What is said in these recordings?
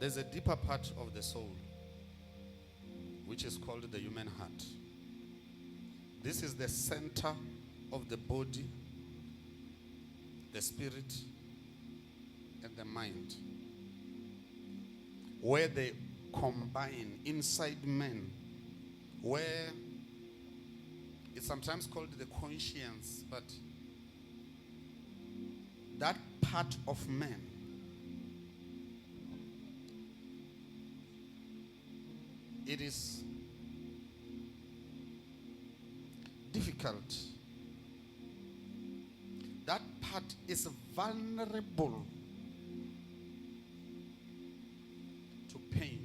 There's a deeper part of the soul, which is called the human heart. This is the center of the body, the spirit, and the mind, where they combine inside man, where it's sometimes called the conscience, but that part of man it is difficult. That part is vulnerable to pain.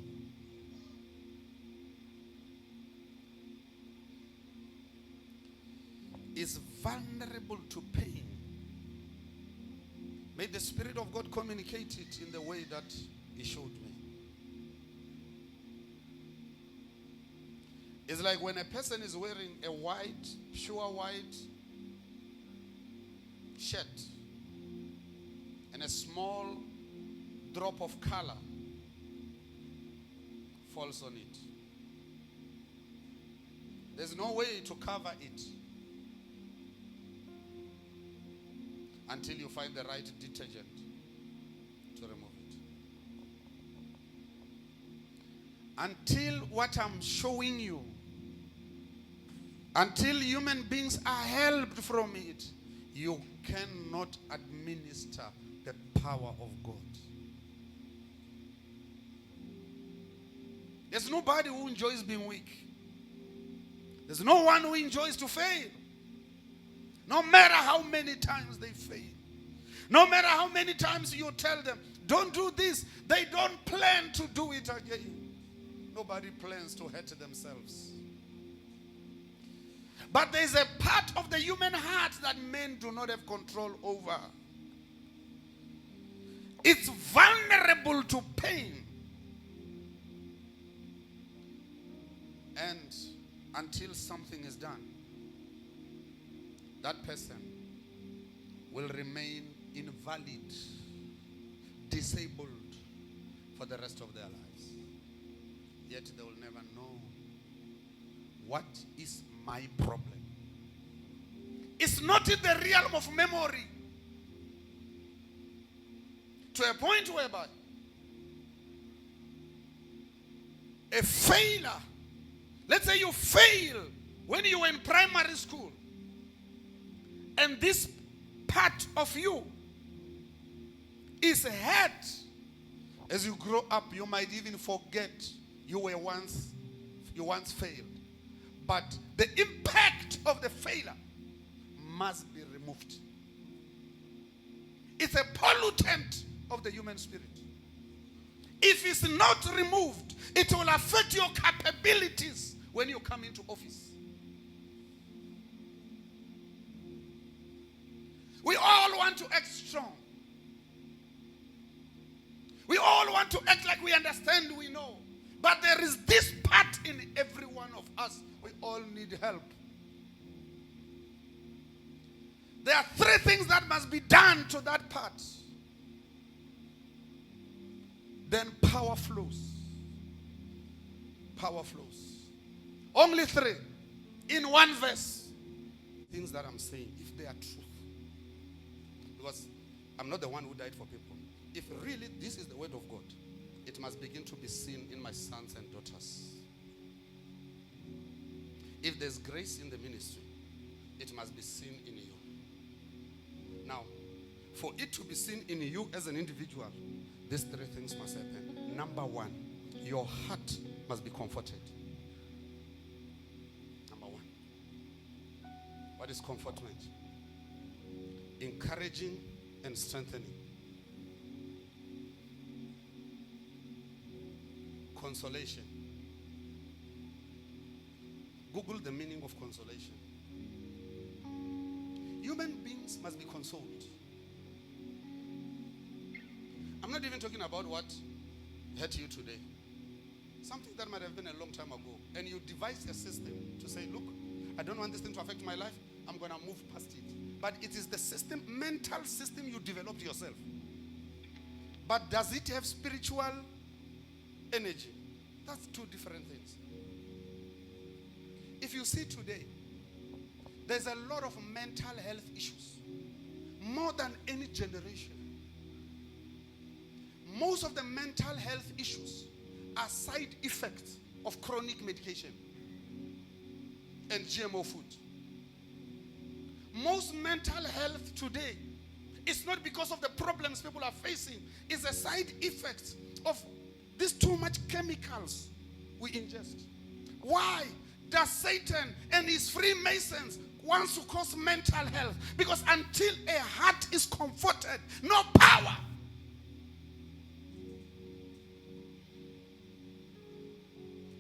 Is vulnerable to pain. May the Spirit of God communicate it in the way that He showed me. It's like when a person is wearing a white, pure white shirt and a small drop of color falls on it. There's no way to cover it until you find the right detergent to remove it. Until what I'm showing you, until human beings are helped from it, you cannot administer the power of God. There's nobody who enjoys being weak. There's no one who enjoys to fail. No matter how many times they fail. No matter how many times you tell them, don't do this, they don't plan to do it again. Nobody plans to hurt themselves. But there's a part of the human heart that men do not have control over. It's vulnerable to pain. And until something is done, that person will remain invalid, disabled for the rest of their lives. Yet they will never know what is my problem. It's not in the realm of memory. To a point whereby a failure, let's say you fail when you were in primary school, and this part of you is hurt. As you grow up, you might even forget you once failed. But the impact of the failure must be removed. It's a pollutant of the human spirit. If it's not removed, it will affect your capabilities when you come into office. We all want to act strong. We all want to act like we understand, we know. But there is this part in every one of us. We all need help. There are three things that must be done to that part. Then power flows. Power flows. Only three. In one verse. Things that I'm saying, if they are truth. Because I'm not the one who died for people. If really this is the word of God, it must begin to be seen in my sons and daughters. If there's grace in the ministry, it must be seen in you. Now, for it to be seen in you as an individual, these three things must happen. Number one, your heart must be comforted. Number one. What is comfortment? Encouraging and strengthening. Consolation. Google the meaning of consolation. Human beings must be consoled. I'm not even talking about what hurt you today. Something that might have been a long time ago. And you devise a system to say, look, I don't want this thing to affect my life. I'm going to move past it. But it is the system, mental system you developed yourself. But does it have spiritual energy. That's two different things. If you see today, there's a lot of mental health issues. More than any generation. Most of the mental health issues are side effects of chronic medication and GMO food. Most mental health today is not because of the problems people are facing. It's a side effect of these too much chemicals we ingest. Why does Satan and his Freemasons want to cause mental health? Because until a heart is comforted, no power.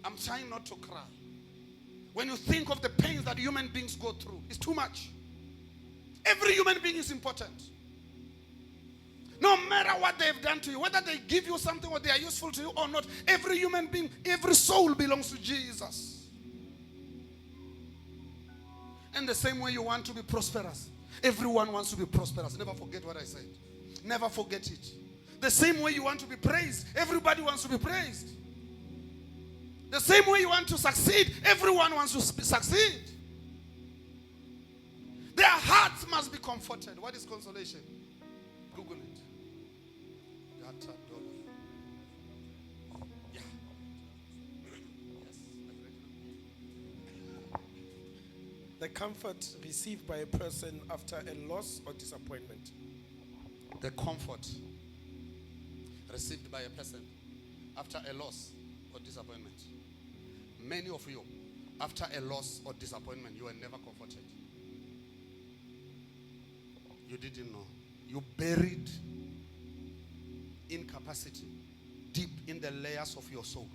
I'm trying not to cry. When you think of the pains that human beings go through, it's too much. Every human being is important. No matter what they've done to you, whether they give you something or they are useful to you or not, every human being, every soul belongs to Jesus. And the same way you want to be prosperous, everyone wants to be prosperous. Never forget what I said. Never forget it. The same way you want to be praised, everybody wants to be praised. The same way you want to succeed, everyone wants to succeed. Their hearts must be comforted. What is consolation? Google it. Yeah. Yes. The comfort received by a person after a loss or disappointment. The comfort received by a person after a loss or disappointment. Many of you, after a loss or disappointment, you were never comforted. You didn't know. You buried incapacity deep in the layers of your soul.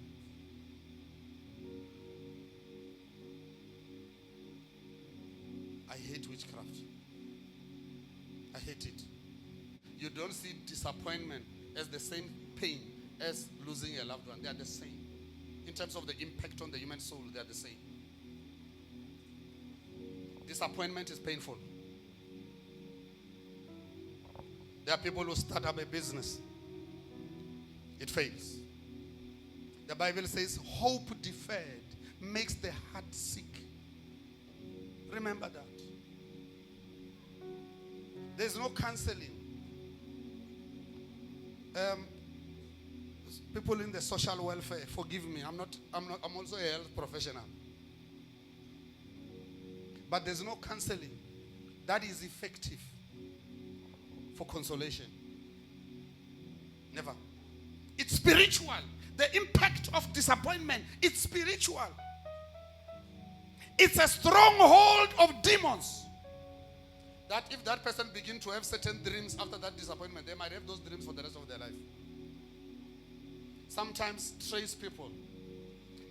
I hate witchcraft. I hate it. You don't see disappointment as the same pain as losing a loved one. They are the same. In terms of the impact on the human soul, they are the same. Disappointment is painful. There are people who start up a business. It fails. The Bible says, hope deferred makes the heart sick. Remember that. There's no counseling. People in the social welfare, forgive me, I'm also a health professional. But there's no counseling that is effective for consolation. Never. It's spiritual. The impact of disappointment, it's spiritual. It's a stronghold of demons. That if that person begins to have certain dreams after that disappointment, they might have those dreams for the rest of their life. Sometimes trace people.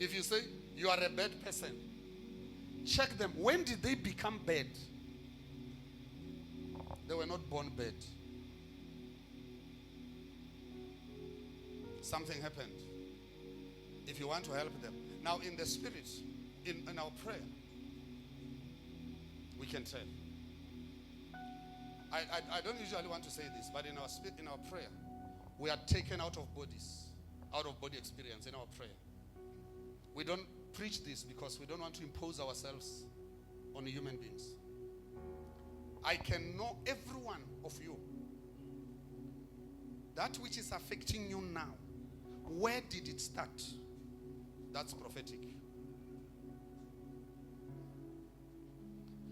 If you say you are a bad person, check them. When did they become bad? They were not born bad. Something happened. If you want to help them. Now in the spirit, in our prayer, we can tell. I don't usually want to say this, but in our spirit, in our prayer, we are taken out of bodies. Out of body experience in our prayer. We don't preach this because we don't want to impose ourselves on human beings. I can know every one of you. That which is affecting you now, where did it start? That's prophetic.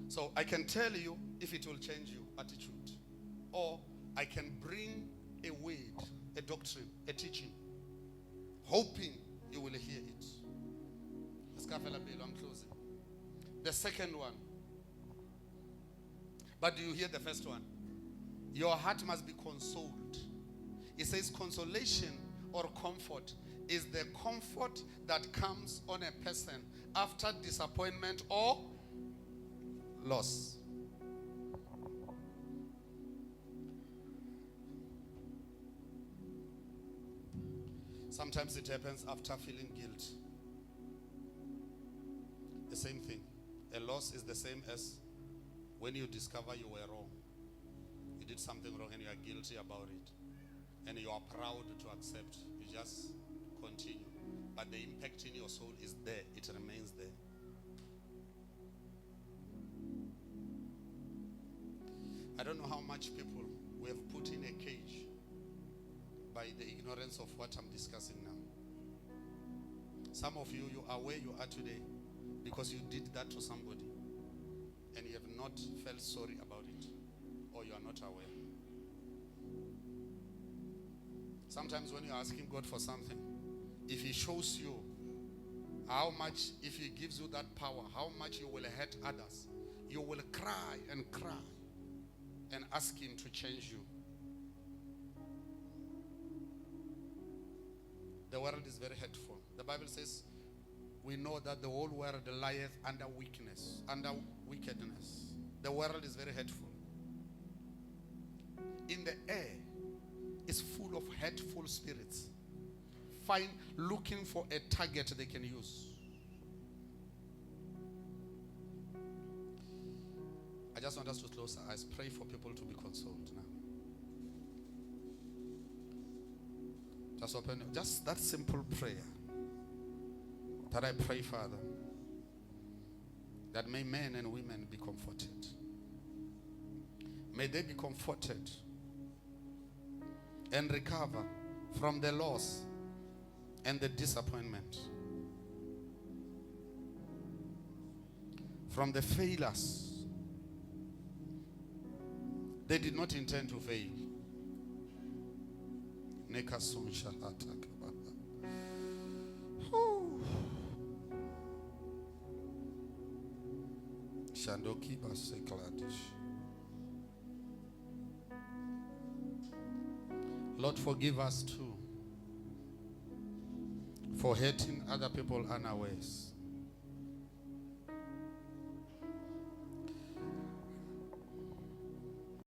So I can tell you if it will change your attitude. Or I can bring a word, a doctrine, a teaching, hoping you will hear it. I'm closing. The second one. But do you hear the first one? Your heart must be consoled. It says consolation or comfort is the comfort that comes on a person after disappointment or loss. Sometimes it happens after feeling guilt. The same thing. A loss is the same as when you discover you were wrong. You did something wrong and you are guilty about it. And you are proud to accept. You just continue. continue. But the impact in your soul is there. It remains there. I don't know how much people we have put in a cage by the ignorance of what I'm discussing now. Some of you, you are where you are today because you did that to somebody and you have not felt sorry about it, or you are not aware. Sometimes when you're asking God for something, if He shows you how much, if He gives you that power, how much you will hurt others, you will cry and ask Him to change you. The world is very hurtful. The Bible says, we know that the whole world lieth under weakness, under wickedness. The world is very hurtful. In the air is full of hurtful spirits, looking for a target they can use. I just want us to close our eyes, pray for people to be consoled now. Just open, just that simple prayer that I pray, Father, that may men and women be comforted. May they be comforted and recover from the loss and the disappointment, from the failures. They did not intend to fail. Lord, forgive us too for hurting other people unawares.